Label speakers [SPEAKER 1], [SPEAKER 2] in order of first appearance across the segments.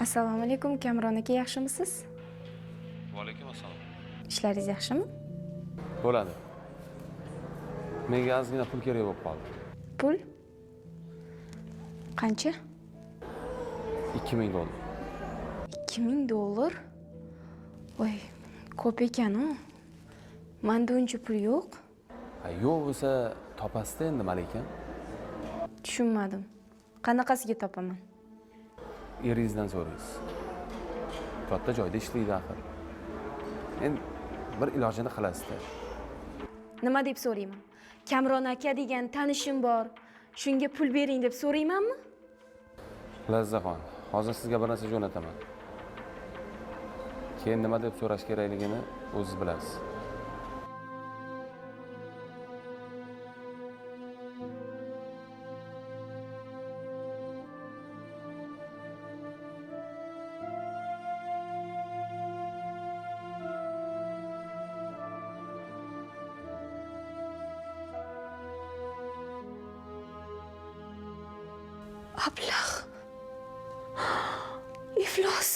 [SPEAKER 1] Assalomu alaykum, Kamron aka, yaxshimisiz?
[SPEAKER 2] Va alaykum assalom.
[SPEAKER 1] Ishlaringiz yaxshimi?
[SPEAKER 2] Bo'ladi. Menga ozgina pul kerak bo'lib qoldi.
[SPEAKER 1] Pul? Qancha?
[SPEAKER 2] $2000.
[SPEAKER 1] $2000? Voy, ko'p ekan-ku. Menda uncha pul yo'q.
[SPEAKER 2] Yo'q bo'lsa, topasiz endi Malikam.
[SPEAKER 1] Tushunmadim. Qanaqasiga topaman?
[SPEAKER 2] Eringizdan so'raysiz. Katta joyda ishlaydi axir. Endi bir ilojini qilasizda.
[SPEAKER 1] Nima deb so'rayman? Kamron aka degan tanishim bor. Shunga pul bering deb so'raymanmi?
[SPEAKER 2] Lazzaxon, hozir sizga bir narsa jo'nataman. Keyin nima deb so'rash kerakligini o'zingiz bilasiz.
[SPEAKER 1] Ablah. Iflos.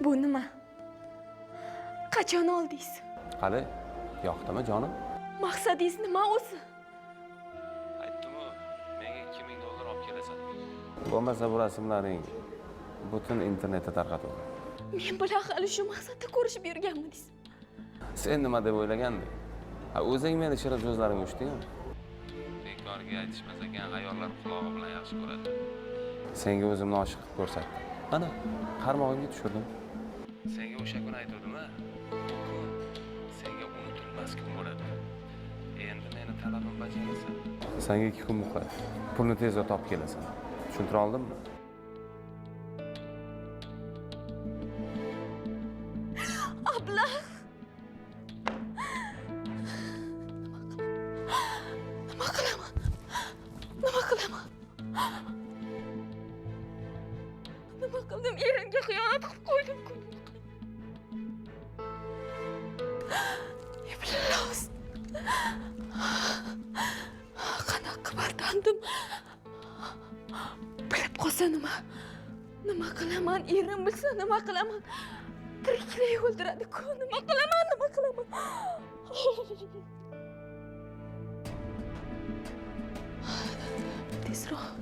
[SPEAKER 1] Bu nima? Qachon oldingiz?
[SPEAKER 2] Qani, yoqdimi jonim?
[SPEAKER 1] Maqsadingiz nima o'zi?
[SPEAKER 2] Aytdim-ku, menga $2000 olib kelasan. Bo'lmasa bu rasmlaring butun internetda tarqatib.
[SPEAKER 1] Men bilan hali shu maqsadda ko'rishib yurganmidingiz?
[SPEAKER 2] Sen nima deb o'ylaganding? O'zing meni shirin so'zlarimga uchdingmi? Bekorga aytishmas ekan, ayollar qulog'i bilan yaxshi ko'radi. Senga o'zimni oshiq qilib ko'rsatdim. Ana, qarmog'imga tushirdim. Senga o'sha kun aytdim-a? Bu kun senga unutilmas kun bo'ladi. Endi meni talabim bajarasan. Senga 2 kun muhlat. Pulni tezroq topib kelasan. Tushuntira oldimmi?
[SPEAKER 1] Ablah. Nima qilaman? Nima qilaman? Nima qildim? Erimga xiyonat qilib qo'ydim-ku. Iflos. Qanaqa bardandim? Bilib qolsa nima? Nima qilaman? Erim bilsa nima qilaman? Tiriklay o'ldiradi-ku. Nima qilaman? Nima qilaman? Tezroq.